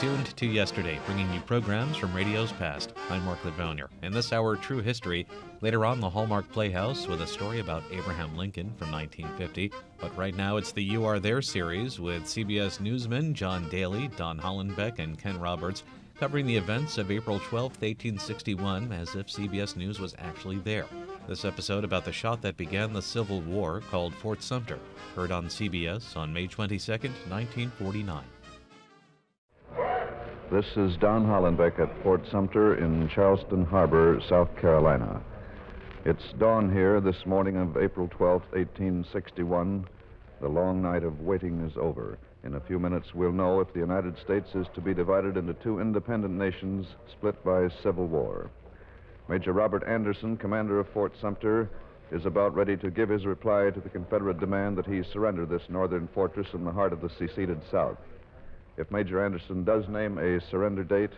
tuned to Yesterday, bringing you programs from radio's past. I'm Mark Lavonier. In this hour, True History. Later on, the Hallmark Playhouse with a story about Abraham Lincoln from 1950. But right now, it's the You Are There series with CBS newsmen John Daly, Don Hollenbeck, and Ken Roberts covering the events of April 12, 1861, as if CBS News was actually there. This episode about the shot that began the Civil War called Fort Sumter, heard on CBS on May 22, 1949. This is Don Hollenbeck at Fort Sumter in Charleston Harbor, South Carolina. It's dawn here this morning of April 12, 1861. The long night of waiting is over. In a few minutes, we'll know if the United States is to be divided into two independent nations split by civil war. Major Robert Anderson, commander of Fort Sumter, is about ready to give his reply to the Confederate demand that he surrender this northern fortress in the heart of the seceded South. If Major Anderson does name a surrender date,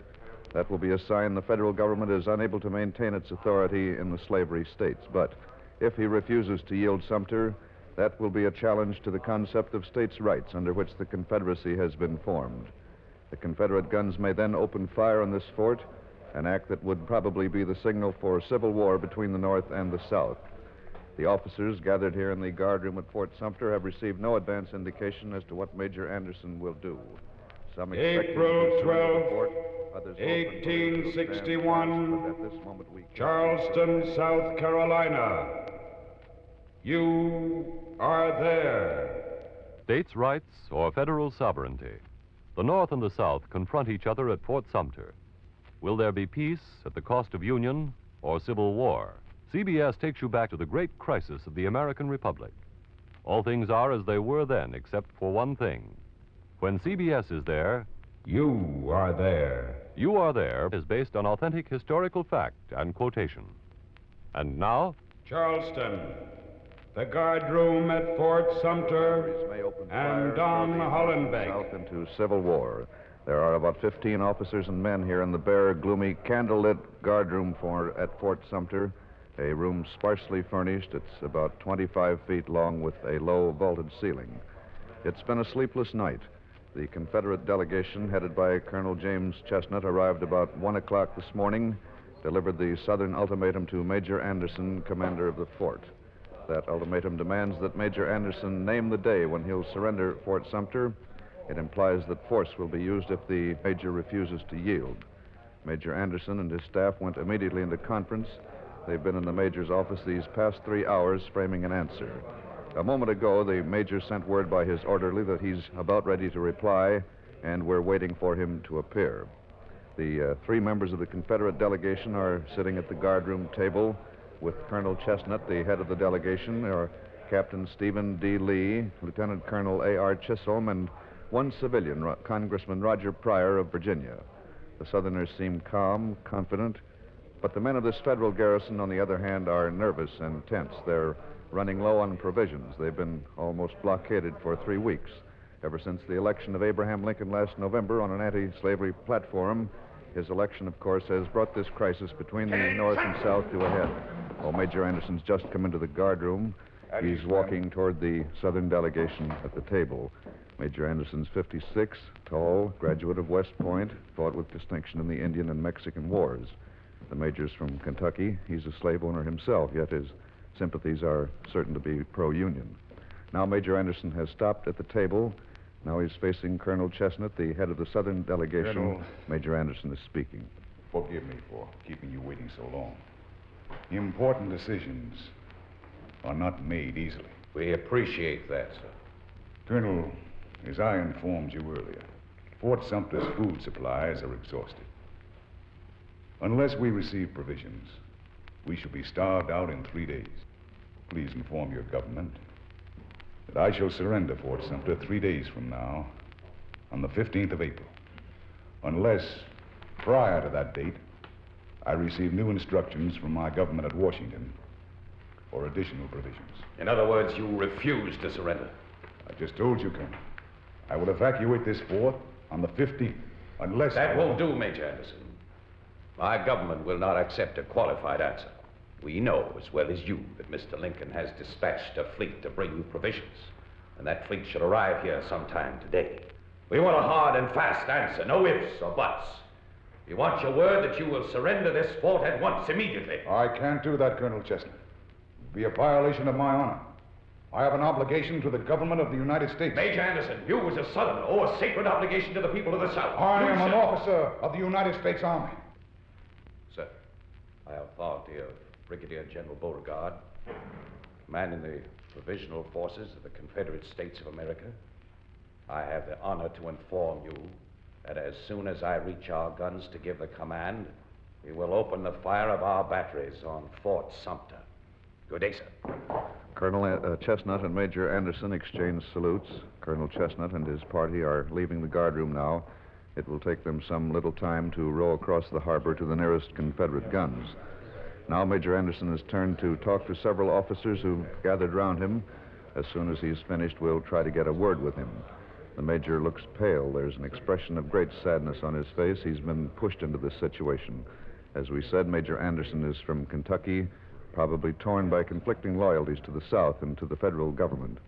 that will be a sign the federal government is unable to maintain its authority in the slavery states. But if he refuses to yield Sumter, that will be a challenge to the concept of states' rights under which the Confederacy has been formed. The Confederate guns may then open fire on this fort, an act that would probably be the signal for civil war between the North and the South. The officers gathered here in the guardroom at Fort Sumter have received no advance indication as to what Major Anderson will do. Some expect April 12, 1861, Charleston, South Carolina. You are there. States' rights or federal sovereignty. The North and the South confront each other at Fort Sumter. Will there be peace at the cost of union or civil war? CBS takes you back to the great crisis of the American Republic. All things are as they were then, except for one thing. When CBS is there, You are there. You Are There is based on authentic historical fact and quotation. And now, Charleston, the guardroom at Fort Sumter, and Don Hollenbeck. South into civil war. There are about 15 officers and men here in the bare, gloomy, candlelit guardroom at Fort Sumter, a room sparsely furnished. It's about 25 feet long with a low vaulted ceiling. It's been a sleepless night. The Confederate delegation, headed by Colonel James Chestnut, arrived about 1 o'clock this morning, delivered the Southern ultimatum to Major Anderson, commander of the fort. That ultimatum demands that Major Anderson name the day when he'll surrender Fort Sumter. It implies that force will be used if the major refuses to yield. Major Anderson and his staff went immediately into conference. They've been in the major's office these past 3 hours framing an answer. A moment ago, the major sent word by his orderly that he's about ready to reply, and we're waiting for him to appear. The three members of the Confederate delegation are sitting at the guardroom table with Colonel Chestnut, the head of the delegation, or Captain Stephen D. Lee, Lieutenant Colonel A.R. Chisholm, and one civilian, Congressman Roger Pryor of Virginia. The Southerners seem calm, confident, but the men of this federal garrison, on the other hand, are nervous and tense. They're running low on provisions. They've been almost blockaded for 3 weeks. Ever since the election of Abraham Lincoln last November on an anti-slavery platform, his election, of course, has brought this crisis between the North and South to a head. Oh, Major Anderson's just come into the guardroom. He's walking toward the Southern delegation at the table. Major Anderson's 56, tall, graduate of West Point, fought with distinction in the Indian and Mexican wars. The major's from Kentucky. He's a slave owner himself, yet his sympathies are certain to be pro-union. Now Major Anderson has stopped at the table. Now he's facing Colonel Chestnut, the head of the Southern delegation. Colonel, Major Anderson is speaking. forgive me for keeping you waiting so long. Important decisions are not made easily. We appreciate that, sir. Colonel, as I informed you earlier, Fort Sumter's food supplies are exhausted. Unless we receive provisions, we shall be starved out in 3 days. Please inform your government that I shall surrender Fort Sumter 3 days from now, on the 15th of April, unless, prior to that date, I receive new instructions from my government at Washington or additional provisions. In other words, you refuse to surrender. I just told you, Colonel. I will evacuate this fort on the 15th, unless... That won't do, Major Anderson. My government will not accept a qualified answer. We know as well as you that Mr. Lincoln has dispatched a fleet to bring you provisions, and that fleet should arrive here sometime today. We want a hard and fast answer, no ifs or buts. We want your word that you will surrender this fort at once, immediately. I can't do that, Colonel Chestnut. It would be a violation of my honor. I have an obligation to the government of the United States. Major Anderson, you as a Southerner owe a sacred obligation to the people of the South. I am an officer of the United States Army. Sir, I have authority of Brigadier General Beauregard, commanding the provisional forces of the Confederate States of America. I have the honor to inform you that as soon as I reach our guns to give the command, we will open the fire of our batteries on Fort Sumter. Good day, sir. Colonel Chestnut and Major Anderson exchange salutes. Colonel Chestnut and his party are leaving the guardroom now. It will take them some little time to row across the harbor to the nearest Confederate guns. Now Major Anderson has turned to talk to several officers who gathered round him. As soon as he's finished, we'll try to get a word with him. The Major looks pale. There's an expression of great sadness on his face. He's been pushed into this situation. As we said, Major Anderson is from Kentucky, probably torn by conflicting loyalties to the South and to the federal government.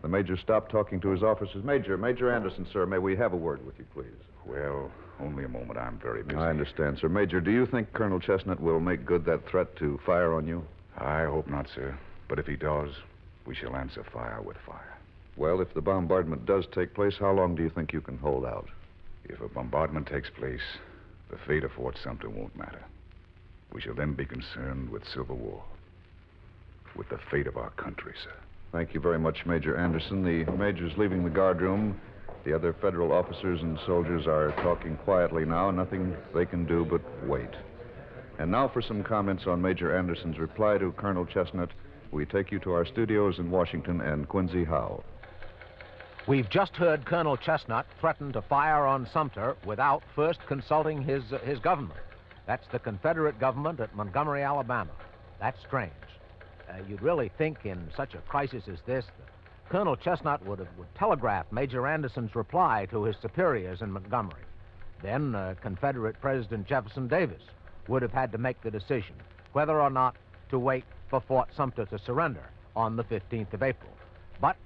The Major stopped talking to his officers. Major Anderson, sir, may we have a word with you, please? Well, only a moment. I'm very busy. I understand, sir. Major, do you think Colonel Chestnut will make good that threat to fire on you? I hope not, sir. But if he does, we shall answer fire with fire. Well, if the bombardment does take place, how long do you think you can hold out? If a bombardment takes place, the fate of Fort Sumter won't matter. We shall then be concerned with civil war, with the fate of our country, sir. Thank you very much, Major Anderson. The Major's leaving the guardroom. The other federal officers and soldiers are talking quietly now. Nothing they can do but wait. And now for some comments on Major Anderson's reply to Colonel Chestnut. We take you to our studios in Washington and Quincy Howe. We've just heard Colonel Chestnut threaten to fire on Sumter without first consulting his government. That's the Confederate government at Montgomery, Alabama. That's strange. You'd really think in such a crisis as this that Colonel Chestnut would telegraph Major Anderson's reply to his superiors in Montgomery. Then Confederate President Jefferson Davis would have had to make the decision whether or not to wait for Fort Sumter to surrender on the 15th of April. But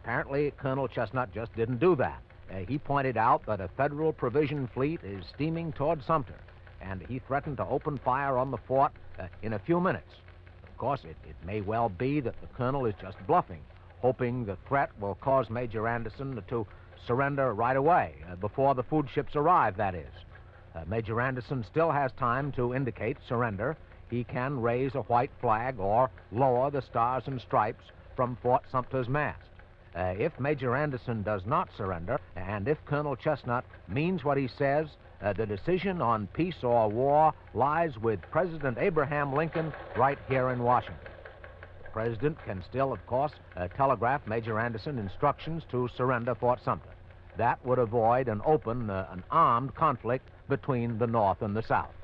apparently Colonel Chestnut just didn't do that. He pointed out that a federal provision fleet is steaming toward Sumter, and he threatened to open fire on the fort in a few minutes. Of course, it may well be that the colonel is just bluffing, hoping the threat will cause Major Anderson to surrender right away, before the food ships arrive, that is. Major Anderson still has time to indicate surrender. He can raise a white flag or lower the stars and stripes from Fort Sumter's mast. If Major Anderson does not surrender, and if Colonel Chestnut means what he says, the decision on peace or war lies with President Abraham Lincoln right here in Washington. The President can still, of course, telegraph Major Anderson instructions to surrender Fort Sumter. That would avoid an armed conflict between the North and the South.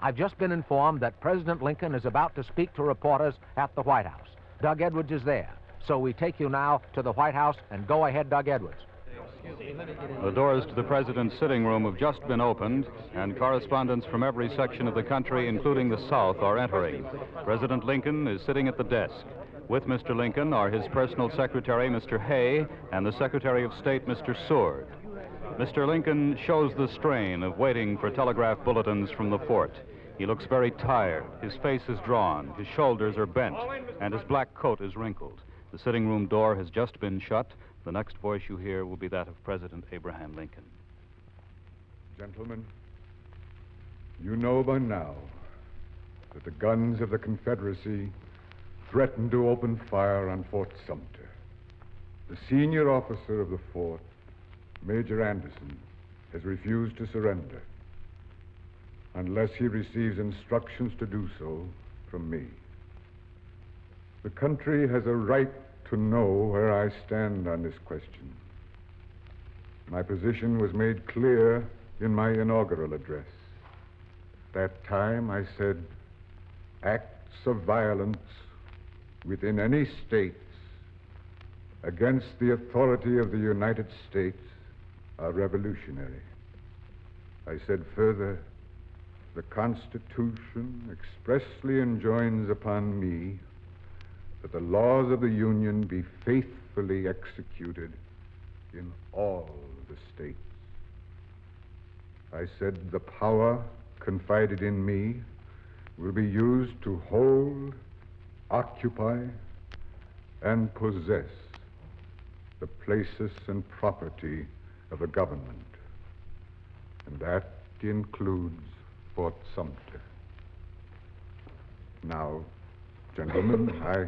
I've just been informed that President Lincoln is about to speak to reporters at the White House. Doug Edwards is there. So we take you now to the White House, and go ahead, Doug Edwards. The doors to the President's sitting room have just been opened, and correspondents from every section of the country, including the South, are entering. President Lincoln is sitting at the desk. With Mr. Lincoln are his personal secretary, Mr. Hay, and the Secretary of State, Mr. Seward. Mr. Lincoln shows the strain of waiting for telegraph bulletins from the fort. He looks very tired. His face is drawn, his shoulders are bent, and his black coat is wrinkled. The sitting room door has just been shut. The next voice you hear will be that of President Abraham Lincoln. Gentlemen, you know by now that the guns of the Confederacy threatened to open fire on Fort Sumter. The senior officer of the fort, Major Anderson, has refused to surrender unless he receives instructions to do so from me. The country has a right to know where I stand on this question. My position was made clear in my inaugural address. At that time, I said, acts of violence within any states against the authority of the United States are revolutionary. I said further, the Constitution expressly enjoins upon me that the laws of the Union be faithfully executed in all the states. I said the power confided in me will be used to hold, occupy, and possess the places and property of the government. And that includes Fort Sumter. Now, gentlemen, I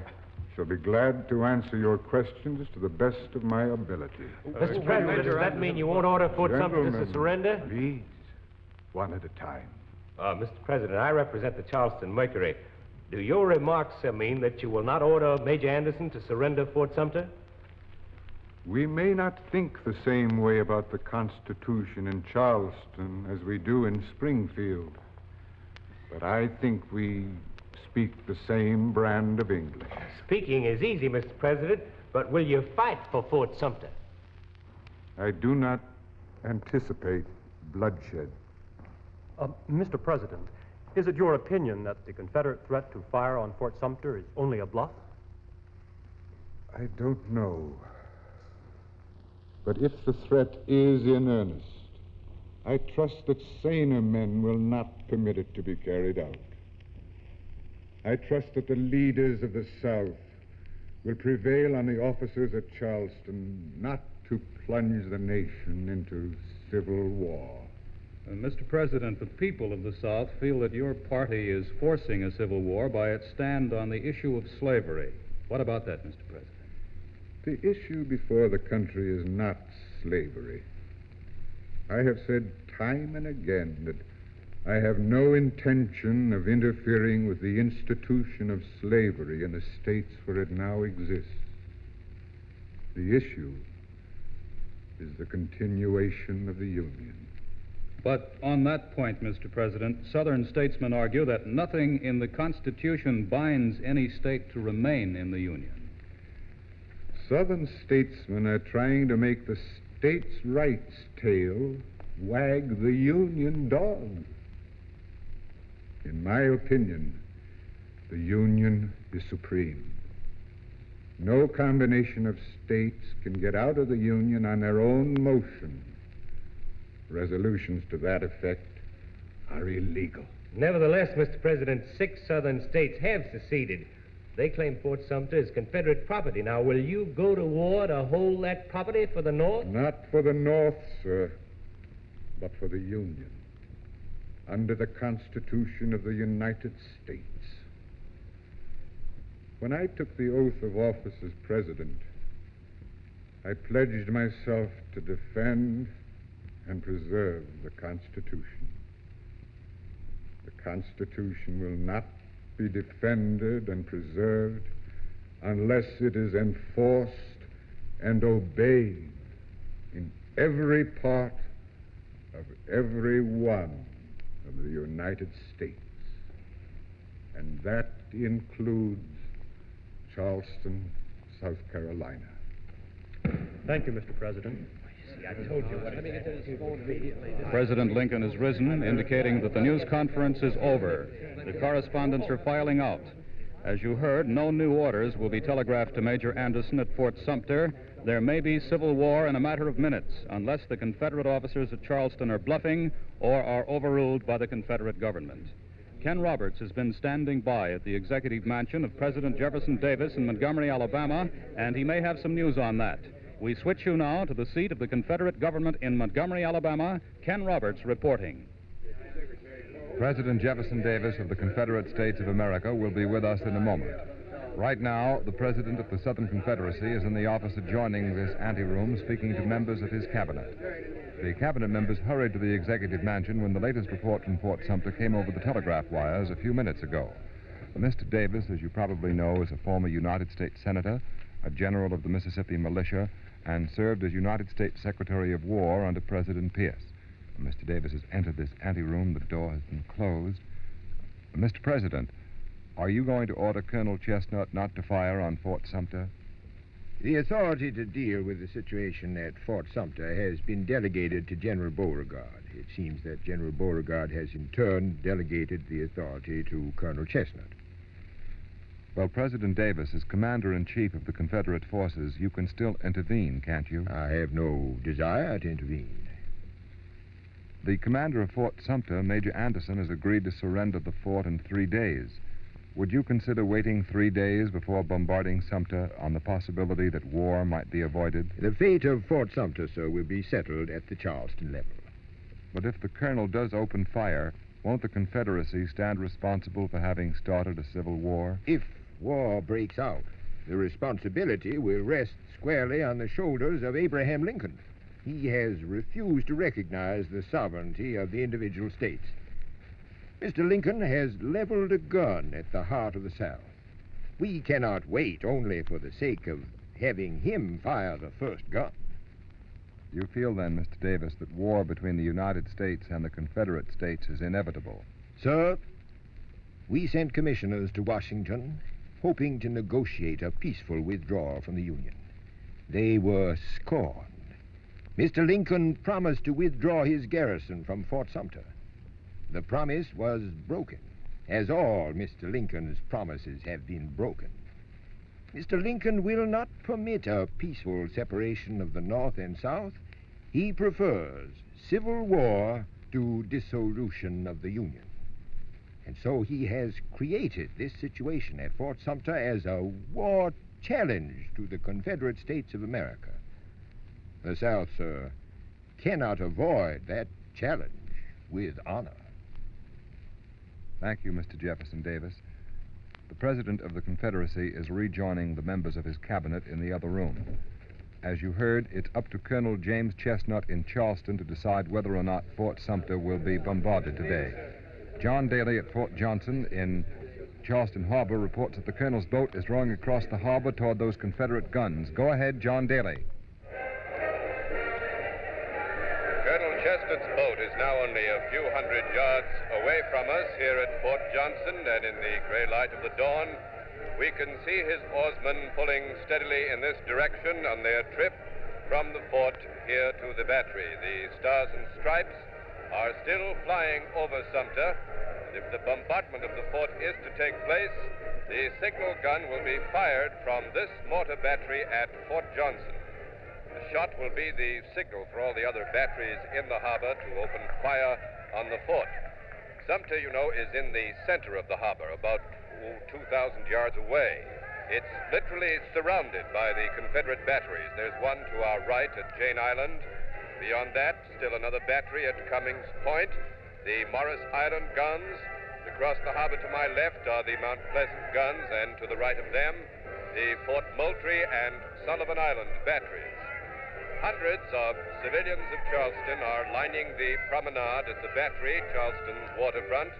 shall be glad to answer your questions to the best of my ability. Mr. President, does that mean you won't order Fort Sumter to surrender? Please, one at a time. Mr. President, I represent the Charleston Mercury. Do your remarks mean that you will not order Major Anderson to surrender Fort Sumter? We may not think the same way about the Constitution in Charleston as we do in Springfield, but I think we speak the same brand of English. Speaking is easy, Mr. President, but will you fight for Fort Sumter? I do not anticipate bloodshed. Mr. President, is it your opinion that the Confederate threat to fire on Fort Sumter is only a bluff? I don't know. But if the threat is in earnest, I trust that saner men will not permit it to be carried out. I trust that the leaders of the South will prevail on the officers at Charleston not to plunge the nation into civil war. Mr. President, the people of the South feel that your party is forcing a civil war by its stand on the issue of slavery. What about that, Mr. President? The issue before the country is not slavery. I have said time and again that I have no intention of interfering with the institution of slavery in the states where it now exists. The issue is the continuation of the Union. But on that point, Mr. President, Southern statesmen argue that nothing in the Constitution binds any state to remain in the Union. Southern statesmen are trying to make the states' rights tail wag the Union dog. In my opinion, the Union is supreme. No combination of states can get out of the Union on their own motion. Resolutions to that effect are illegal. Nevertheless, Mr. President, 6 southern states have seceded. They claim Fort Sumter is Confederate property. Now, will you go to war to hold that property for the North? Not for the North, sir, but for the Union, under the Constitution of the United States. When I took the oath of office as president, I pledged myself to defend and preserve the Constitution. The Constitution will not be defended and preserved unless it is enforced and obeyed in every part of every one of the United States. And that includes Charleston, South Carolina. Thank you, Mr. President. I told you what President Lincoln has risen, indicating that the news conference is over. The correspondents are filing out. As you heard, no new orders will be telegraphed to Major Anderson at Fort Sumter. There may be civil war in a matter of minutes, unless the Confederate officers at Charleston are bluffing or are overruled by the Confederate government. Ken Roberts has been standing by at the executive mansion of President Jefferson Davis in Montgomery, Alabama, and he may have some news on that. We switch you now to the seat of the Confederate government in Montgomery, Alabama. Ken Roberts reporting. President Jefferson Davis of the Confederate States of America will be with us in a moment. Right now, the President of the Southern Confederacy is in the office adjoining this anteroom speaking to members of his cabinet. The cabinet members hurried to the executive mansion when the latest report from Fort Sumter came over the telegraph wires a few minutes ago. Mr. Davis, as you probably know, is a former United States Senator, a general of the Mississippi Militia, and served as United States Secretary of War under President Pierce. Mr. Davis has entered this anteroom. The door has been closed. Mr. President, are you going to order Colonel Chestnut not to fire on Fort Sumter? The authority to deal with the situation at Fort Sumter has been delegated to General Beauregard. It seems that General Beauregard has in turn delegated the authority to Colonel Chestnut. Well, President Davis, as Commander-in-Chief of the Confederate forces, you can still intervene, can't you? I have no desire to intervene. The commander of Fort Sumter, Major Anderson, has agreed to surrender the fort in 3 days. Would you consider waiting 3 days before bombarding Sumter on the possibility that war might be avoided? The fate of Fort Sumter, sir, will be settled at the Charleston level. But if the colonel does open fire, won't the Confederacy stand responsible for having started a civil war? If war breaks out, the responsibility will rest squarely on the shoulders of Abraham Lincoln. He has refused to recognize the sovereignty of the individual states. Mr. Lincoln has leveled a gun at the heart of the South. We cannot wait only for the sake of having him fire the first gun. You feel then, Mr. Davis, that war between the United States and the Confederate States is inevitable? Sir, we sent commissioners to Washington hoping to negotiate a peaceful withdrawal from the Union. They were scorned. Mr. Lincoln promised to withdraw his garrison from Fort Sumter. The promise was broken, as all Mr. Lincoln's promises have been broken. Mr. Lincoln will not permit a peaceful separation of the North and South. He prefers civil war to dissolution of the Union. And so he has created this situation at Fort Sumter as a war challenge to the Confederate States of America. The South, sir, cannot avoid that challenge with honor. Thank you, Mr. Jefferson Davis. The President of the Confederacy is rejoining the members of his cabinet in the other room. As you heard, it's up to Colonel James Chestnut in Charleston to decide whether or not Fort Sumter will be bombarded today. John Daly at Fort Johnson in Charleston Harbor reports that the Colonel's boat is rowing across the harbor toward those Confederate guns. Go ahead, John Daly. Colonel Chestnut's boat is now only a few hundred yards away from us here at Fort Johnson, and in the gray light of the dawn, we can see his oarsmen pulling steadily in this direction on their trip from the fort here to the battery. The stars and stripes are still flying over Sumter, and if the bombardment of the fort is to take place, the signal gun will be fired from this mortar battery at Fort Johnson. The shot will be the signal for all the other batteries in the harbor to open fire on the fort. Sumter, you know, is in the center of the harbor, about 2,000 yards away. It's literally surrounded by the Confederate batteries. There's one to our right at Jane Island. Beyond that, still another battery at Cummings Point. The Morris Island guns. Across the harbor to my left are the Mount Pleasant guns, and to the right of them, the Fort Moultrie and Sullivan Island batteries. Hundreds of civilians of Charleston are lining the promenade at the battery, Charleston's waterfront.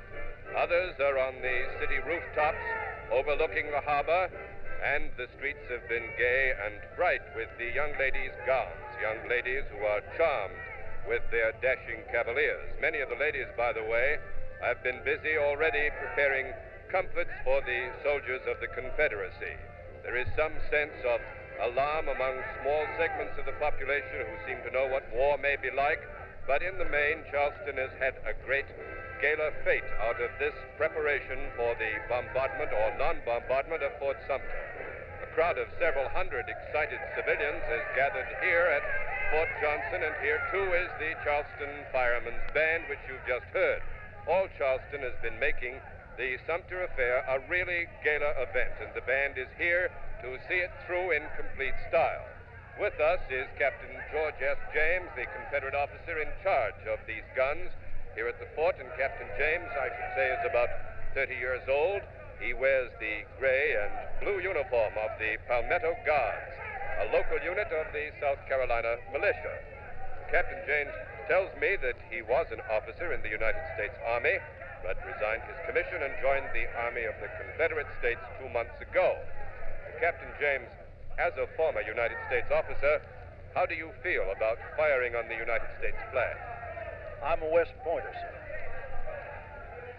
Others are on the city rooftops overlooking the harbor, and the streets have been gay and bright with the young ladies' gowns, young ladies who are charmed with their dashing cavaliers. Many of the ladies, by the way, have been busy already preparing comforts for the soldiers of the Confederacy. There is some sense of alarm among small segments of the population who seem to know what war may be like, but in the main, Charleston has had a great gala fete out of this preparation for the bombardment or non-bombardment of Fort Sumter. A crowd of several hundred excited civilians has gathered here at Fort Johnson, and here too is the Charleston Firemen's Band, which you've just heard. All Charleston has been making the Sumter affair a really gala event, and the band is here to see it through in complete style. With us is Captain George S. James, the Confederate officer in charge of these guns here at the fort, and Captain James, I should say, is about 30 years old. He wears the gray and blue uniform of the Palmetto Guards, a local unit of the South Carolina militia. Captain James tells me that he was an officer in the United States Army, but resigned his commission and joined the Army of the Confederate States 2 months ago. Captain James, as a former United States officer, how do you feel about firing on the United States flag? I'm a West Pointer, sir.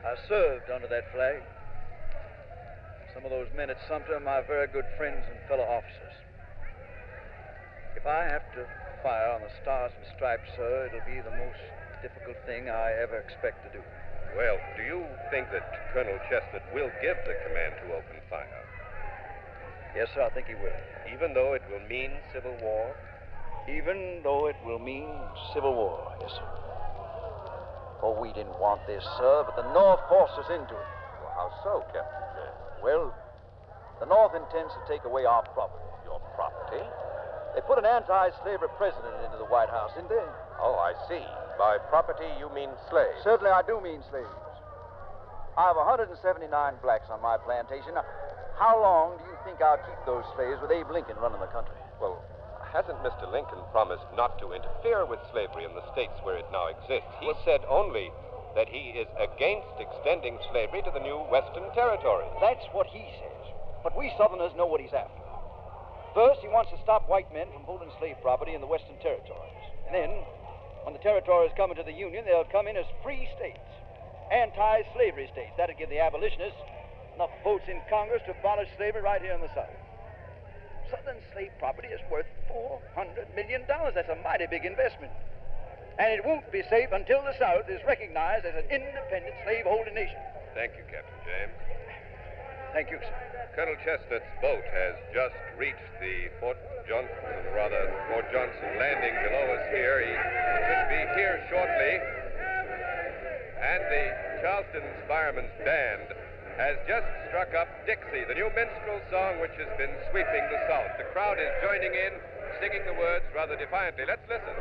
I served under that flag. Some of those men at Sumter are my very good friends and fellow officers. If I have to fire on the Stars and Stripes, sir, it'll be the most difficult thing I ever expect to do. Well, do you think that Colonel Chestnut will give the command to open fire? Yes, sir, I think he will. Even though it will mean civil war? Even though it will mean civil war, yes, sir. Oh, we didn't want this, sir, but the North forced us into it. Well, how so, Captain James? Well, the North intends to take away our property. Your property? They put an anti-slavery president into the White House, didn't they? Oh, I see. By property, you mean slaves. Certainly, I do mean slaves. I have 179 blacks on my plantation. Now, how long do you think I'll keep those slaves with Abe Lincoln running the country? Well, hasn't Mr. Lincoln promised not to interfere with slavery in the states where it now exists? He said only that he is against extending slavery to the new Western territories. That's what he says. But we Southerners know what he's after. First, he wants to stop white men from holding slave property in the Western territories. And then, when the territories come into the Union, they'll come in as free states, anti-slavery states. That'll give the abolitionists enough votes in Congress to abolish slavery right here in the South. Southern slave property is worth $400 million. That's a mighty big investment. And it won't be safe until the South is recognized as an independent slave-holding nation. Thank you, Captain James. Thank you, sir. Colonel Chestnut's boat has just reached the Fort Johnson landing below us here. He should be here shortly. And the Charleston's Firemen's Band has just struck up Dixie, the new minstrel song which has been sweeping the South. The crowd is joining in, singing the words rather defiantly. Let's listen.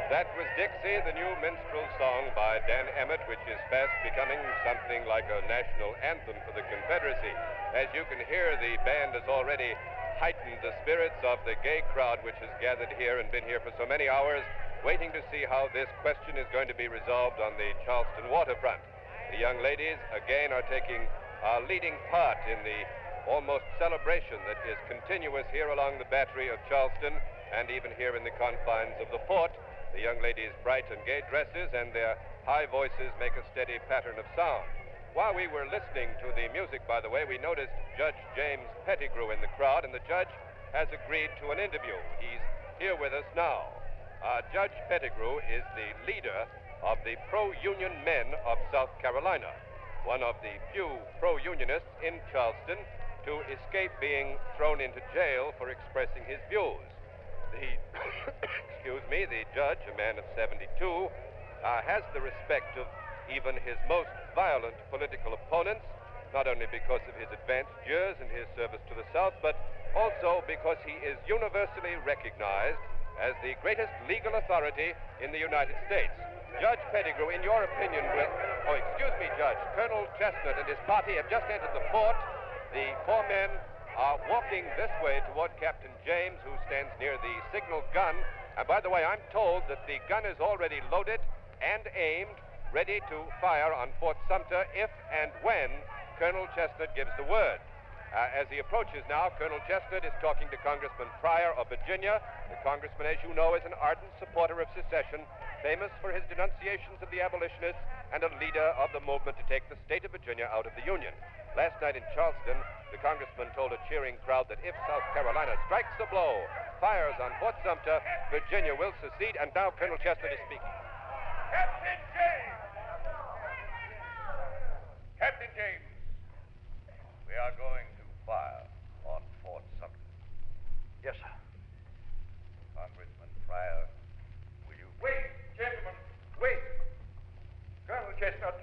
That was Dixie, the new minstrel song by Dan Emmett, which is fast becoming something like a national anthem for the Confederacy. As you can hear, the band has already heightened the spirits of the gay crowd which has gathered here and been here for so many hours, waiting to see how this question is going to be resolved on the Charleston waterfront. The young ladies, again, are taking a leading part in the almost celebration that is continuous here along the battery of Charleston and even here in the confines of the fort. The young ladies' bright and gay dresses and their high voices make a steady pattern of sound. While we were listening to the music, by the way, we noticed Judge James Pettigrew in the crowd, and the judge has agreed to an interview. He's here with us now. Judge Pettigrew is the leader of the pro-union men of South Carolina, one of the few pro-unionists in Charleston to escape being thrown into jail for expressing his views. The judge, a man of 72, has the respect of even his most violent political opponents, not only because of his advanced years and his service to the South, but also because he is universally recognized as the greatest legal authority in the United States. Judge Pettigrew, in your opinion, Judge, Colonel Chestnut and his party have just entered the fort. The four men are walking this way toward Captain James, who stands near the signal gun. And by the way, I'm told that the gun is already loaded and aimed, ready to fire on Fort Sumter if and when Colonel Chestnut gives the word. As he approaches now, Colonel Chestnut is talking to Congressman Pryor of Virginia. The congressman, as you know, is an ardent supporter of secession, famous for his denunciations of the abolitionists and a leader of the movement to take the state of Virginia out of the Union. Last night in Charleston, the congressman told a cheering crowd that if South Carolina strikes a blow, fires on Fort Sumter, Virginia will secede. And now Colonel Chestnut is speaking. Captain James! Captain James, we are going to fire on Fort Sumter. Yes, sir. Congressman Pryor, will you... Wait, gentlemen, wait. Colonel Chestnut,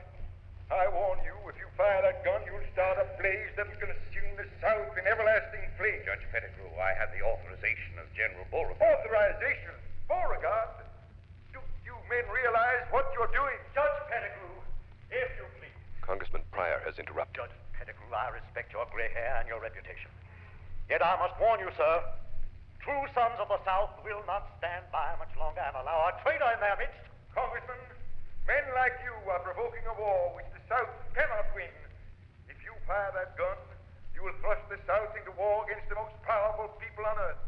I warn you, if you fire that gun, you'll start a blaze that'll consume the South in everlasting flames. Judge Pettigrew, I have the authorization of General Beauregard. Authorization? Beauregard? Do you men realize what you're doing? Judge Pettigrew, if you please. Congressman Pryor has interrupted. Judge Pettigrew, I respect your gray hair and your reputation. Yet I must warn you, sir, true sons of the South will not stand by much longer and allow a traitor in their midst. Congressman, men like you are provoking a war which the South cannot win. If you fire that gun, you will thrust the South into war against the most powerful people on earth.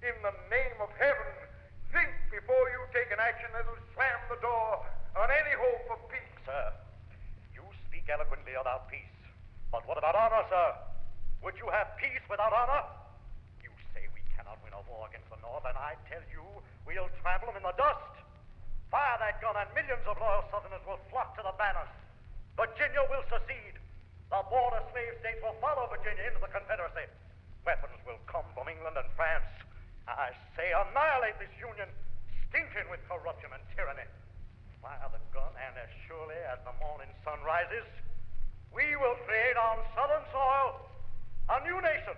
In the name of heaven, think before you take an action that will slam the door speak eloquently about peace. But what about honor, sir? Would you have peace without honor? You say we cannot win a war against the North, and I tell you, we'll trample them in the dust. Fire that gun, and millions of loyal Southerners will flock to the banners. Virginia will secede. The border slave states will follow Virginia into the Confederacy. Weapons will come from England and France. I say annihilate this union, stinking with corruption and tyranny. Fire the gun, and as surely as the morning sun rises, we will create on Southern soil a new nation,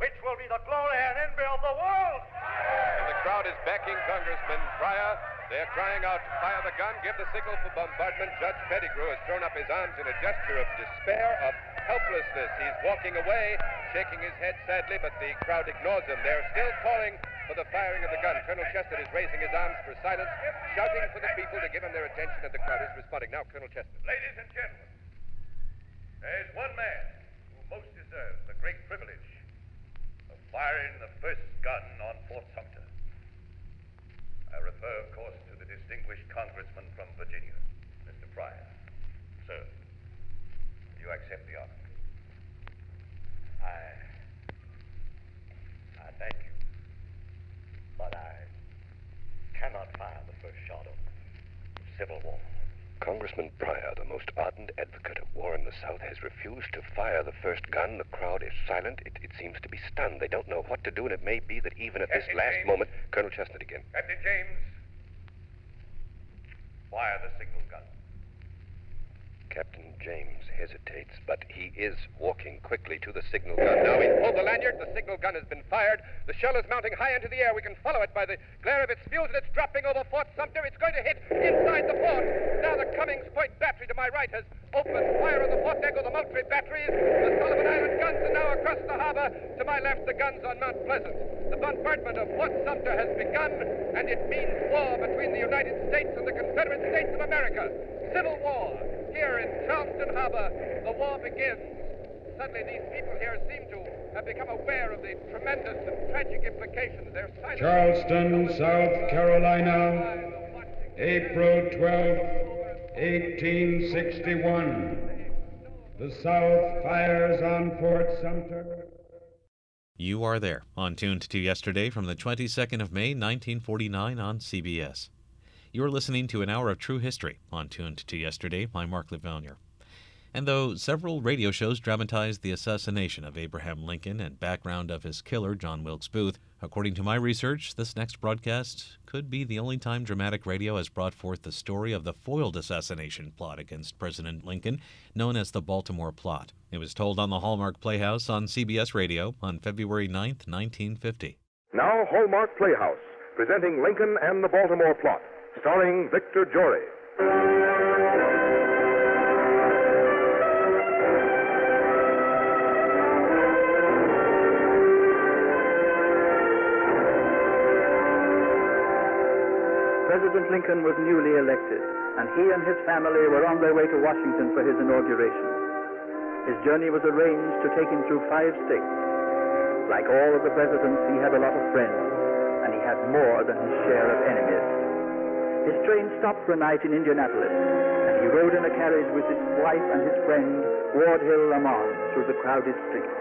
which will be the glory and envy of the world. And the crowd is backing Congressman Pryor. They're crying out, fire the gun, give the signal for bombardment. Judge Pettigrew has thrown up his arms in a gesture of despair, of helplessness. He's walking away, shaking his head sadly, but the crowd ignores him. They're still calling for the firing of the gun. Colonel Chestnut is raising his arms for silence, shouting for the people to give him their attention, and the crowd is responding. Now, Colonel Chestnut. Ladies and gentlemen, there's one man who most deserves the great privilege of firing the first gun on Fort Sumter. I refer, of course, to the distinguished congressman from Virginia, Mr. Pryor. Sir, will you accept the honor? I thank you, but I cannot fire the first shot of civil war. Congressman Pryor, the most ardent advocate of war in the South, has refused to fire the first gun. The crowd is silent. It seems to be stunned. They don't know what to do, and it may be that even at this last moment... Colonel Chestnut again. Captain James, fire the signal gun. Captain James hesitates, but he is walking quickly to the signal gun. Now he's pulled the lanyard. The signal gun has been fired. The shell is mounting high into the air. We can follow it by the glare of its fuse, and it's dropping over Fort Sumter. It's going to hit inside the fort. Now the Cummings Point battery to my right has opened fire on the fort. There go the Moultrie batteries. The Sullivan Island guns are now across the harbor. To my left, the guns on Mount Pleasant. The bombardment of Fort Sumter has begun, and it means war between the United States and the Confederate States of America. Civil war. Here in Charleston Harbor, the war begins. Suddenly, these people here seem to have become aware of the tremendous and tragic implications. They're silent. Charleston, South Carolina, April 12th, 1861. The South fires on Fort Sumter. You are there, on Tuned to Yesterday from the 22nd of May, 1949 on CBS. You're listening to an hour of true history on Tuned to Yesterday. I'm Mark Lavonier. And though several radio shows dramatized the assassination of Abraham Lincoln and background of his killer, John Wilkes Booth, according to my research, this next broadcast could be the only time dramatic radio has brought forth the story of the foiled assassination plot against President Lincoln, known as the Baltimore Plot. It was told on the Hallmark Playhouse on CBS Radio on February 9th, 1950. Now Hallmark Playhouse, presenting Lincoln and the Baltimore Plot, starring Victor Jory. President Lincoln was newly elected, and he and his family were on their way to Washington for his inauguration. His journey was arranged to take him through 5 states. Like all of the presidents, he had a lot of friends, and he had more than his share of enemies. His train stopped for a night in Indianapolis, and he rode in a carriage with his wife and his friend, Ward Hill Lamont, through the crowded streets.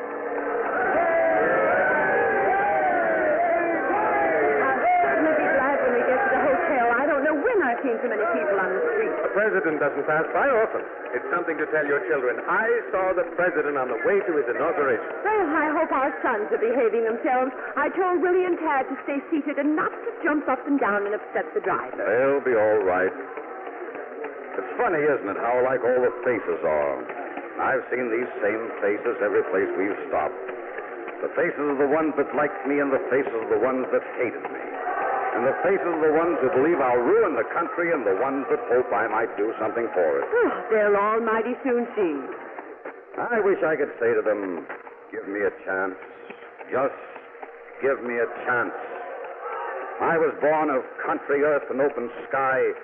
Seen so many people on the street. The president doesn't pass by often. It's something to tell your children. I saw the president on the way to his inauguration. Well, I hope our sons are behaving themselves. I told Willie and Tad to stay seated and not to jump up and down and upset the driver. They'll be all right. It's funny, isn't it, how alike all the faces are. I've seen these same faces every place we've stopped. The faces of the ones that liked me and the faces of the ones that hated me. And the faces of the ones who believe I'll ruin the country and the ones that hope I might do something for it. Oh, they'll all mighty soon see. I wish I could say to them, give me a chance. Just give me a chance. I was born of country earth and open sky.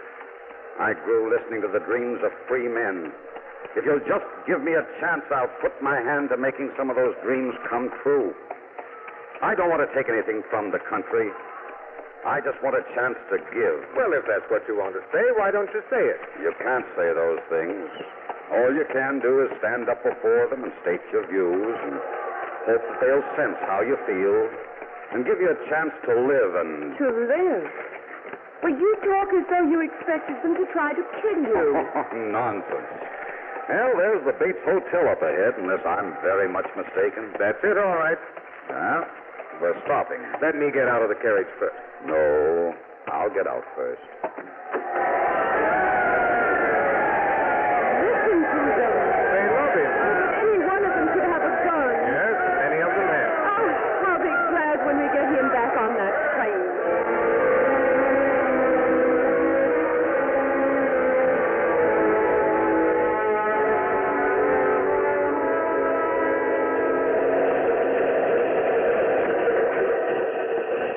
I grew listening to the dreams of free men. If you'll just give me a chance, I'll put my hand to making some of those dreams come true. I don't want to take anything from the country. I just want a chance to give. Well, if that's what you want to say, why don't you say it? You can't say those things. All you can do is stand up before them and state your views and hope that they'll sense how you feel and give you a chance to live and... To live? Well, you talk as though you expected them to try to kill you. Nonsense. Well, there's the Bates Hotel up ahead, unless I'm very much mistaken. That's it, all right. Yeah, we're stopping. Let me get out of the carriage first. No, I'll get out first. Listen to them. They love him. Any one of them could have a gun. Yes, many of them have. Oh, I'll be glad when we get him back on that train.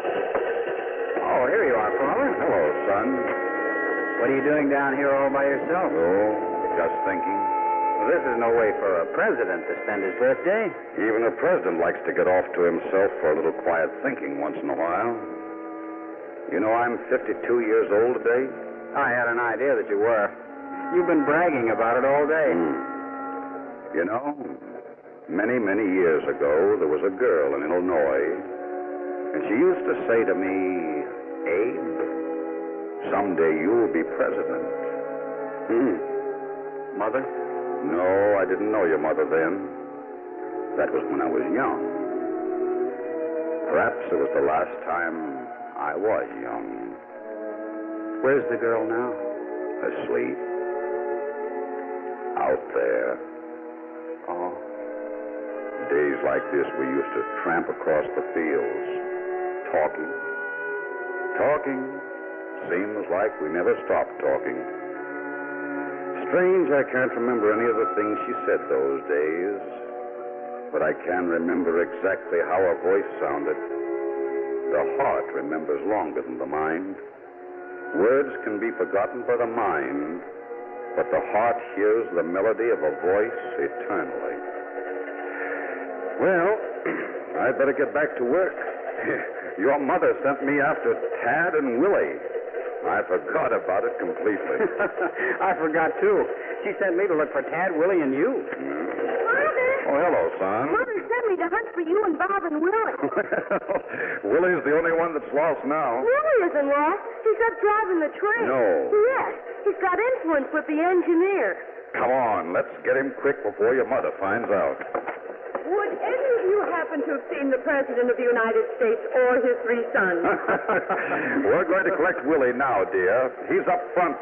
Oh, here you are, Father. Hello, son. What are you doing down here all by yourself? Oh, just thinking. Well, this is no way for a president to spend his birthday. Even a president likes to get off to himself for a little quiet thinking once in a while. You know, I'm 52 years old today. I had an idea that you were. You've been bragging about it all day. You know, many, many years ago, there was a girl in Illinois, and she used to say to me, Abe, someday you'll be president. Mother? No, I didn't know your mother then. That was when I was young. Perhaps it was the last time I was young. Where's the girl now? Asleep. Out there. Oh. Days like this, we used to tramp across the fields, talking. Talking. Seems like we never stopped talking. Strange, I can't remember any of the things she said those days, but I can remember exactly how her voice sounded. The heart remembers longer than the mind. Words can be forgotten by the mind, but the heart hears the melody of a voice eternally. Well, I'd better get back to work. Your mother sent me after Tad and Willie. I forgot about it completely. I forgot, too. She sent me to look for Tad, Willie, and you. Father! Oh, hello, son. Mother sent me to hunt for you and Bob and Willie. Willie's the only one that's lost now. Willie isn't lost. He's up driving the train. No. Yes. He's got influence with the engineer. Come on, let's get him quick before your mother finds out. Would any of you happen to have seen the President of the United States or his three sons? We're going to collect Willie now, dear. He's up front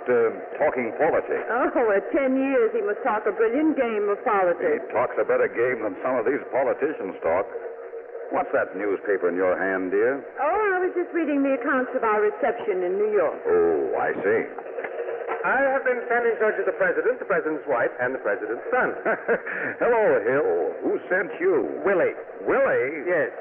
talking politics. Oh, at 10 years, he must talk a brilliant game of He politics. talks a better game than some of these politicians talk. What's that newspaper in your hand, dear? Oh, I was just reading the accounts of our reception in New York. Oh, I see. I have been standing in charge of the President's wife, and the President's son. Hello, Hill. Who sent you? Willie. Willie? Yes.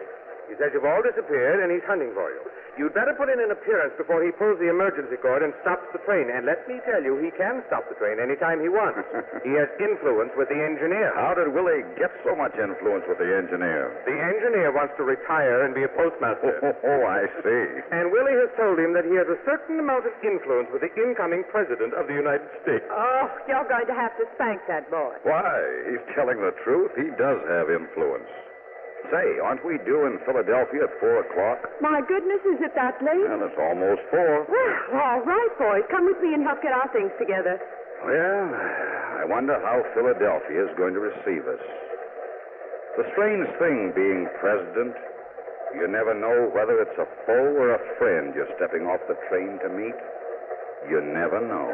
He says you've all disappeared, and he's hunting for you. You'd better put in an appearance before he pulls the emergency cord and stops the train. And let me tell you, he can stop the train anytime he wants. He has influence with the engineer. How did Willie get so much influence with the engineer? The engineer wants to retire and be a postmaster. Oh, I see. And Willie has told him that he has a certain amount of influence with the incoming President of the United States. Oh, you're going to have to spank that boy. Why? He's telling the truth. He does have influence. Say, aren't we due in Philadelphia at 4 o'clock? My goodness, is it that late? Well, it's almost 4. Well, all right, boys. Come with me and help get our things together. Well, I wonder how Philadelphia is going to receive us. The strange thing being president, you never know whether it's a foe or a friend you're stepping off the train to meet. You never know.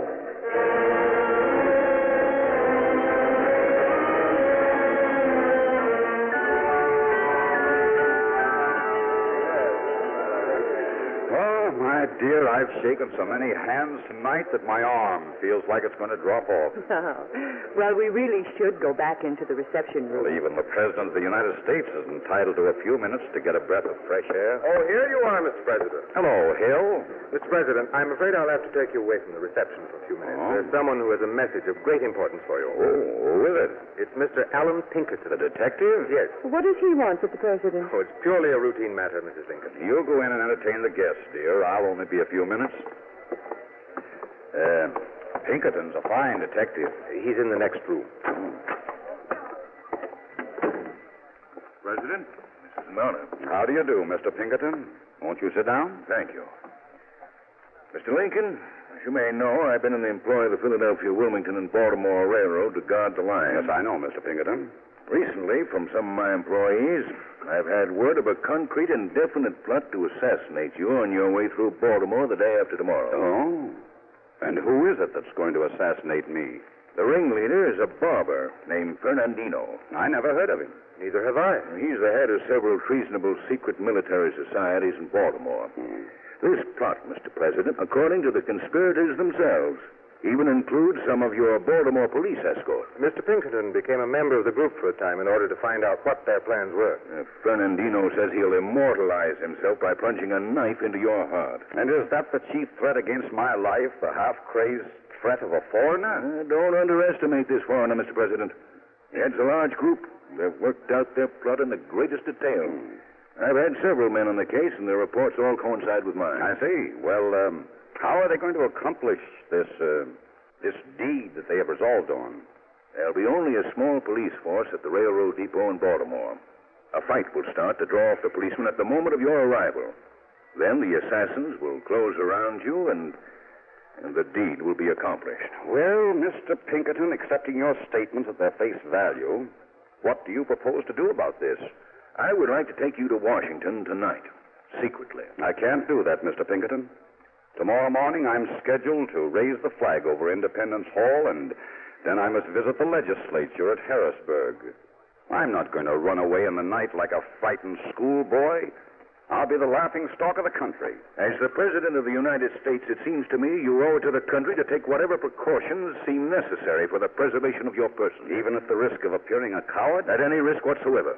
My dear, I've shaken so many hands tonight that my arm feels like it's going to drop off. Well, we really should go back into the reception room. Well, even the President of the United States is entitled to a few minutes to get a breath of fresh air. Oh, here you are, Mr. President. Hello, Hill. Mr. President, I'm afraid I'll have to take you away from the reception for a few minutes. Oh. There's someone who has a message of great importance for you. Oh, who is it? It's Mr. Alan Pinkerton. The detective? Yes. What does he want with the President? Oh, it's purely a routine matter, Mrs. Lincoln. You go in and entertain the guests, dear. I'll only be a few minutes. Pinkerton's a fine detective. He's in the next room. President, this is an honor. How do you do, Mr. Pinkerton? Won't you sit down? Thank you. Mr. Lincoln, as you may know, I've been in the employ of the Philadelphia, Wilmington, and Baltimore Railroad to guard the line. Yes, I know, Mr. Pinkerton. Recently, from some of my employees, I've had word of a concrete and definite plot to assassinate you on your way through Baltimore the day after tomorrow. Oh? And who is it that's going to assassinate me? The ringleader is a barber named Fernandino. I never heard of him. Neither have I. He's the head of several treasonable secret military societies in Baltimore. This plot, Mr. President, according to the conspirators themselves, even includes some of your Baltimore police escort. Mr. Pinkerton became a member of the group for a time in order to find out what their plans were. Fernandino says he'll immortalize himself by plunging a knife into your heart. And is that the chief threat against my life, the half-crazed threat of a foreigner? Don't underestimate this foreigner, Mr. President. He heads a large group. They've worked out their plot in the greatest detail. I've had several men on the case, and their reports all coincide with mine. I see. Well, how are they going to accomplish this deed that they have resolved on? There'll be only a small police force at the railroad depot in Baltimore. A fight will start to draw off the policemen at the moment of your arrival. Then the assassins will close around you, and the deed will be accomplished. Well, Mr. Pinkerton, accepting your statements at their face value, what do you propose to do about this? I would like to take you to Washington tonight, secretly. I can't do that, Mr. Pinkerton. Tomorrow morning, I'm scheduled to raise the flag over Independence Hall, and then I must visit the legislature at Harrisburg. I'm not going to run away in the night like a frightened schoolboy. I'll be the laughing stock of the country. As the President of the United States, it seems to me you owe it to the country to take whatever precautions seem necessary for the preservation of your person. Even at the risk of appearing a coward? At any risk whatsoever.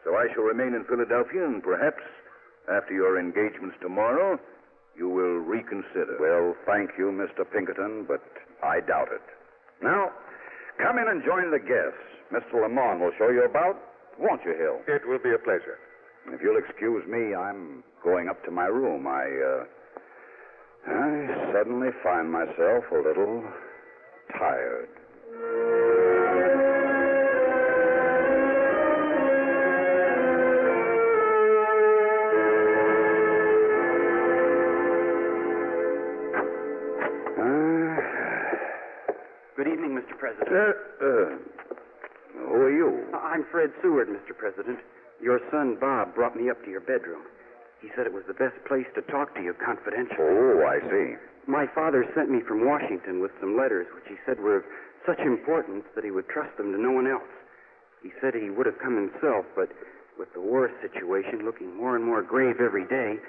So I shall remain in Philadelphia, and perhaps, after your engagements tomorrow, you will reconsider. Well, thank you, Mr. Pinkerton, but I doubt it. Now, come in and join the guests. Mr. Lamont will show you about, won't you, Hill? It will be a pleasure. If you'll excuse me, I'm going up to my room. I suddenly find myself a little tired. Good evening, Mr. President. Who are you? I'm Fred Seward, Mr. President. Your son, Bob, brought me up to your bedroom. He said it was the best place to talk to you confidentially. Oh, I see. My father sent me from Washington with some letters, which he said were of such importance that he would trust them to no one else. He said he would have come himself, but with the war situation looking more and more grave every day,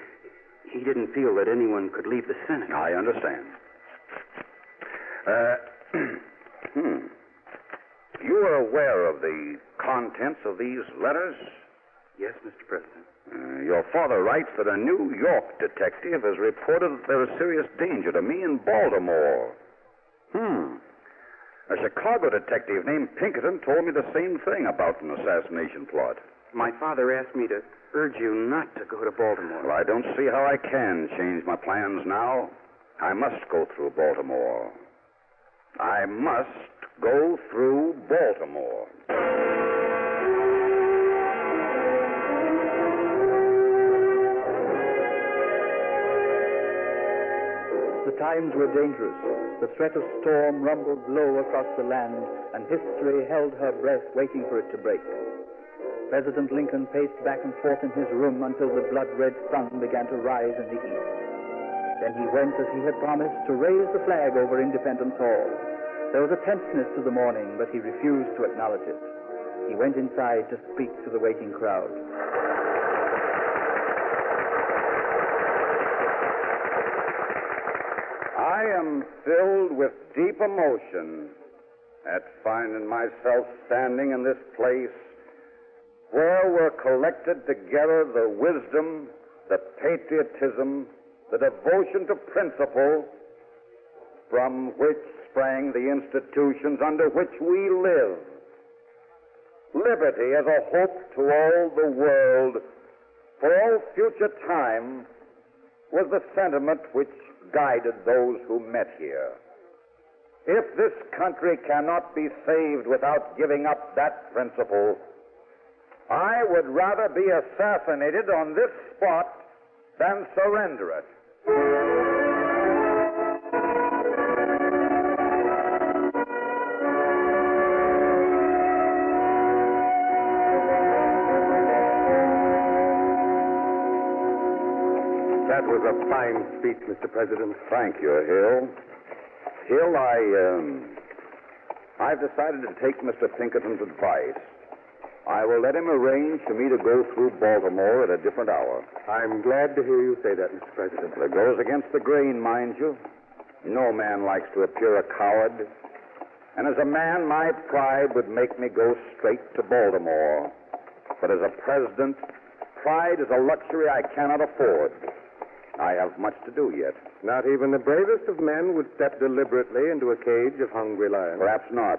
he didn't feel that anyone could leave the Senate. I understand. You are aware of the contents of these letters? Yes, Mr. President. Your father writes that a New York detective has reported that there is serious danger to me in Baltimore. A Chicago detective named Pinkerton told me the same thing about an assassination plot. My father asked me to urge you not to go to Baltimore. Well, I don't see how I can change my plans now. I must go through Baltimore. I must go through Baltimore. The times were dangerous. The threat of storm rumbled low across the land, and history held her breath, waiting for it to break. President Lincoln paced back and forth in his room until the blood-red sun began to rise in the east. Then he went, as he had promised, to raise the flag over Independence Hall. There was a tenseness to the morning, but he refused to acknowledge it. He went inside to speak to the waiting crowd. I am filled with deep emotion at finding myself standing in this place where were collected together the wisdom, the patriotism, the devotion to principle from which sprang the institutions under which we live. Liberty as a hope to all the world for all future time was the sentiment which guided those who met here. If this country cannot be saved without giving up that principle, I would rather be assassinated on this spot than surrender it. That was a fine speech, Mr. President. Thank you, Hill. Hill, I've decided to take Mr. Pinkerton's advice. I will let him arrange for me to go through Baltimore at a different hour. I'm glad to hear you say that, Mr. President. It goes against the grain, mind you. No man likes to appear a coward. And as a man, my pride would make me go straight to Baltimore. But as a president, pride is a luxury I cannot afford. I have much to do yet. Not even the bravest of men would step deliberately into a cage of hungry lions. Perhaps not.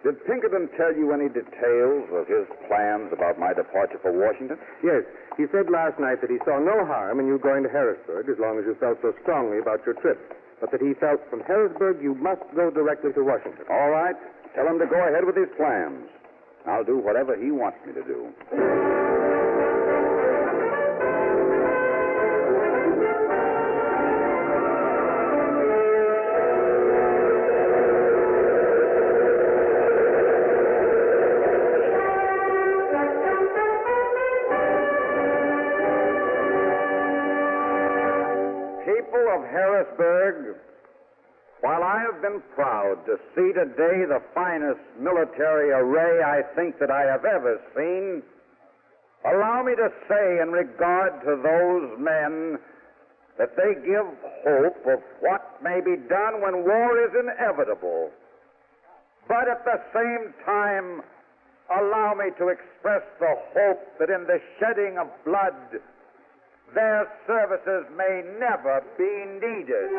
Did Pinkerton tell you any details of his plans about my departure for Washington? Yes. He said last night that he saw no harm in you going to Harrisburg as long as you felt so strongly about your trip. But that he felt from Harrisburg you must go directly to Washington. All right. Tell him to go ahead with his plans. I'll do whatever he wants me to do. Harrisburg, while I have been proud to see today the finest military array I think that I have ever seen, allow me to say in regard to those men that they give hope of what may be done when war is inevitable. But at the same time, allow me to express the hope that in the shedding of blood, their services may never be needed.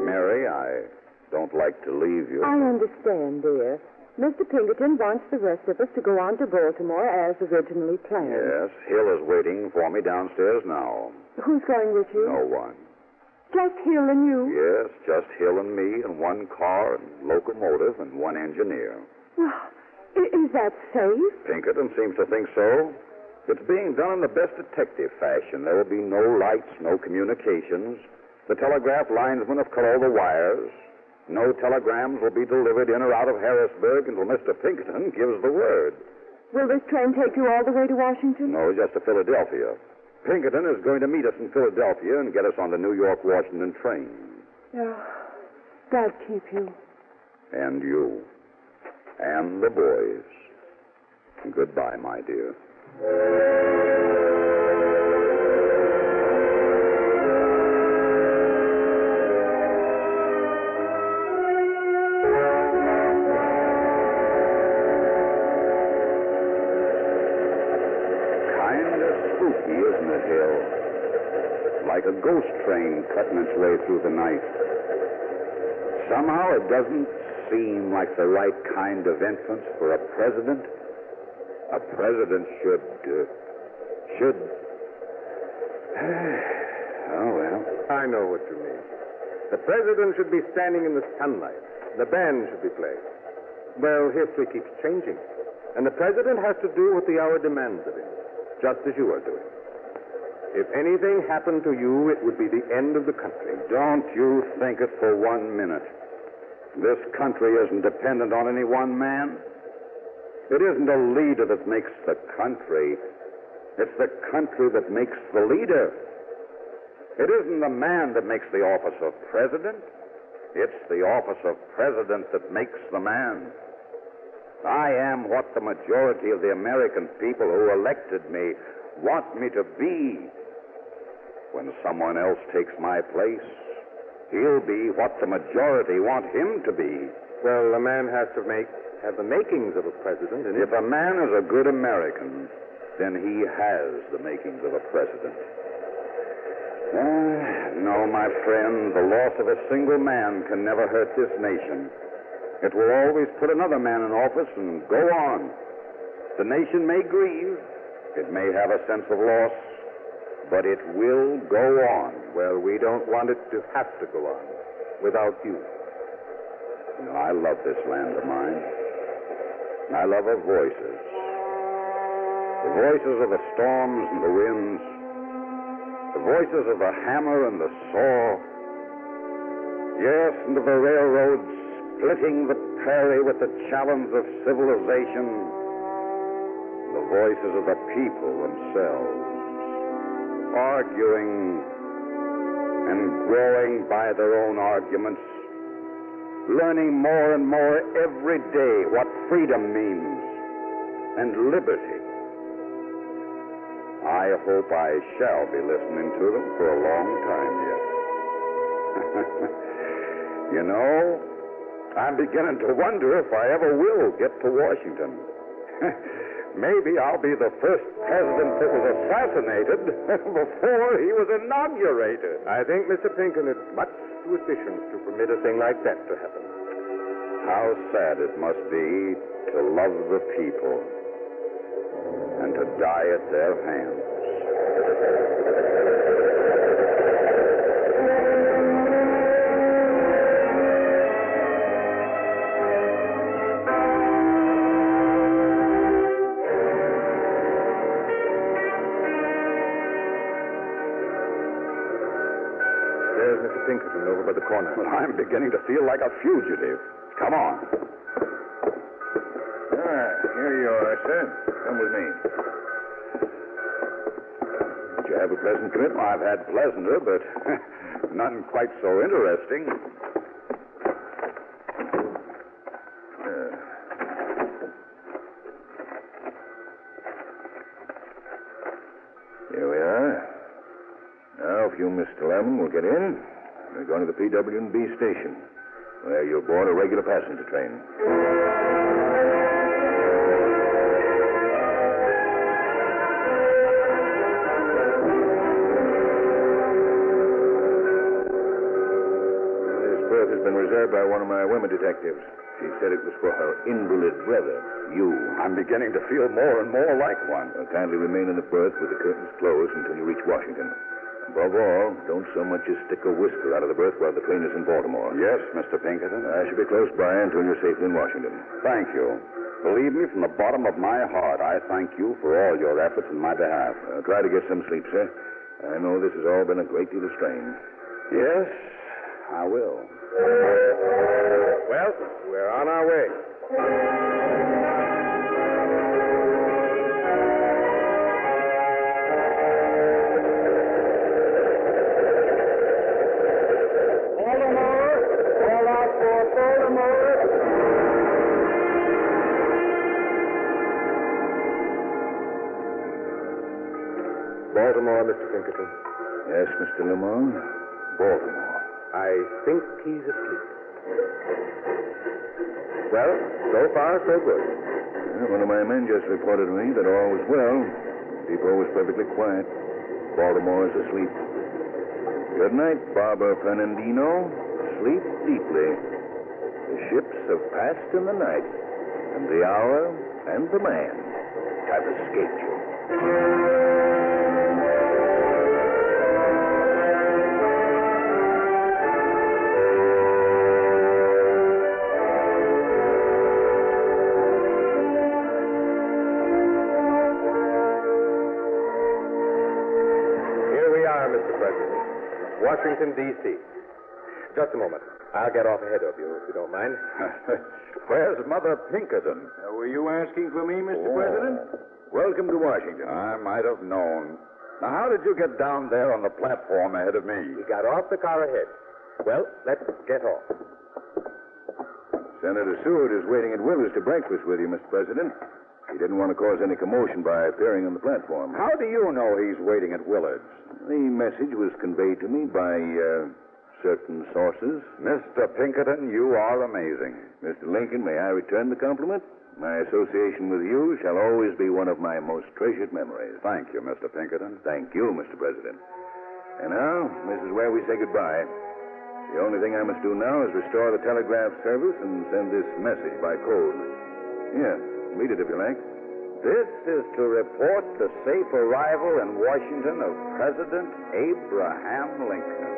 Mary, I don't like to leave you. I understand, dear. Mr. Pinkerton wants the rest of us to go on to Baltimore as originally planned. Yes, Hill is waiting for me downstairs now. Who's going with you? No one. Just Hill and you? Yes, just Hill and me and one car and locomotive and one engineer. Well, is that safe? Pinkerton seems to think so. It's being done in the best detective fashion. There will be no lights, no communications. The telegraph linesmen have cut all the wires. No telegrams will be delivered in or out of Harrisburg until Mr. Pinkerton gives the word. Will this train take you all the way to Washington? No, just to Philadelphia. Pinkerton is going to meet us in Philadelphia and get us on the New York-Washington train. Yeah. God keep you. And you. And the boys. Goodbye, my dear. Like a ghost train cutting its way through the night. Somehow it doesn't seem like the right kind of entrance for a president. A president should... Oh, well. I know what you mean. The president should be standing in the sunlight. The band should be playing. Well, history keeps changing. And the president has to do what the hour demands of him, just as you are doing. If anything happened to you, it would be the end of the country. Don't you think it for 1 minute. This country isn't dependent on any one man. It isn't a leader that makes the country. It's the country that makes the leader. It isn't the man that makes the office of president. It's the office of president that makes the man. I am what the majority of the American people who elected me want me to be. When someone else takes my place, he'll be what the majority want him to be. Well, a man has to have the makings of a president. And if a man is a good American, then he has the makings of a president. No, my friend, the loss of a single man can never hurt this nation. It will always put another man in office and go on. The nation may grieve. It may have a sense of loss. but it will go on. Well, we don't want it to have to go on without you. You know, I love this land of mine. I love her voices. The voices of the storms and the winds. The voices of the hammer and the saw. Yes, and of the railroads splitting the prairie with the challenge of civilization. The voices of the people themselves, arguing and growing by their own arguments, learning more and more every day what freedom means and liberty. I hope I shall be listening to them for a long time yet. You know, I'm beginning to wonder if I ever will get to Washington. Maybe I'll be the first president that was assassinated before he was inaugurated. I think Mr. Pinkerton is much too efficient to permit a thing like that to happen. How sad it must be to love the people and to die at their hands. There's Mr. Pinkerton over by the corner. Well, I'm beginning to feel like a fugitive. Come on. Here you are, sir. Come with me. Did you have a pleasant trip? Well, I've had pleasanter, but nothing quite so interesting. Here we are. Now, if you, Mr. Lemon, will get in, we're going to the PW&B station, where you'll board a regular passenger train. Has been reserved by one of my women detectives. She said it was for her invalid brother, you. I'm beginning to feel more and more like one. Well, kindly remain in the berth with the curtains closed until you reach Washington. Above all, don't so much as stick a whisker out of the berth while the train is in Baltimore. Yes, Mr. Pinkerton. I shall be close by until you're safely in Washington. Thank you. Believe me, from the bottom of my heart, I thank you for all your efforts in my behalf. Try to get some sleep, sir. I know this has all been a great deal of strain. Yes, I will. Well, we're on our way. Baltimore! All out for Baltimore! Baltimore, Mr. Pinkerton. Yes, Mr. Lamont. Baltimore. I think he's asleep. Well, so far, so good. One of my men just reported to me that all was well. The depot was perfectly quiet. Baltimore is asleep. Good night, Barber Fernandino. Sleep deeply. The ships have passed in the night, and the hour and the man have escaped you. Washington, D.C. Just a moment. I'll get off ahead of you, if you don't mind. Where's Mother Pinkerton? Were you asking for me, Mr. President? Welcome to Washington. I might have known. Now, how did you get down there on the platform ahead of me? We got off the car ahead. Well, let's get off. Senator Seward is waiting at Willis to breakfast with you, Mr. President. He didn't want to cause any commotion by appearing on the platform. How do you know he's waiting at Willard's? The message was conveyed to me by certain sources. Mr. Pinkerton, you are amazing. Mr. Lincoln, may I return the compliment? My association with you shall always be one of my most treasured memories. Thank you, Mr. Pinkerton. Thank you, Mr. President. And now, this is where we say goodbye. The only thing I must do now is restore the telegraph service and send this message by code. Here, read it if you like. This is to report the safe arrival in Washington of President Abraham Lincoln.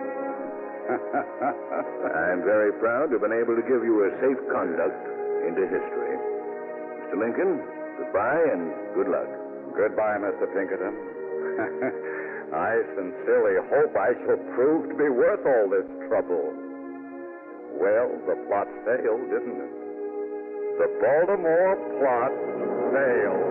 I'm very proud to have been able to give you a safe conduct into history. Mr. Lincoln, goodbye and good luck. Goodbye, Mr. Pinkerton. I sincerely hope I shall prove to be worth all this trouble. Well, the plot failed, didn't it? The Baltimore plot failed.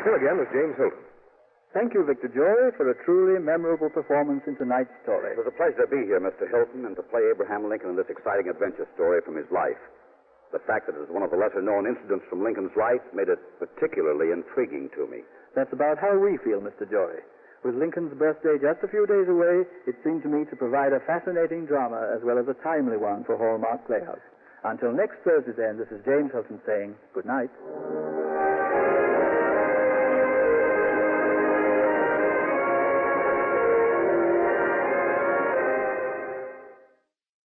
Here again is James Hilton. Thank you, Victor Joy, for a truly memorable performance in tonight's story. It was a pleasure to be here, Mr. Hilton, and to play Abraham Lincoln in this exciting adventure story from his life. The fact that it was one of the lesser-known incidents from Lincoln's life made it particularly intriguing to me. That's about how we feel, Mr. Joy. With Lincoln's birthday just a few days away, it seemed to me to provide a fascinating drama as well as a timely one for Hallmark Playhouse. Until next Thursday, then, this is James Hilton saying good night.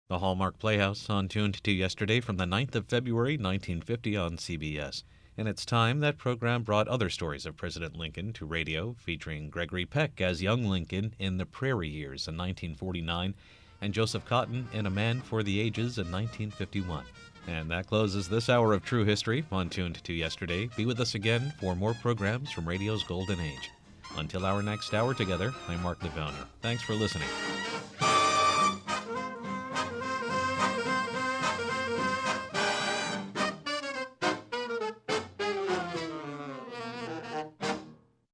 The Hallmark Playhouse on Tuned to Yesterday from the 9th of February, 1950 on CBS. In its time, that program brought other stories of President Lincoln to radio, featuring Gregory Peck as young Lincoln in The Prairie Years in 1949, and Joseph Cotton in A Man for the Ages in 1951. And that closes this hour of True History on Tuned to Yesterday. Be with us again for more programs from radio's golden age. Until our next hour together, I'm Mark Lavonier. Thanks for listening.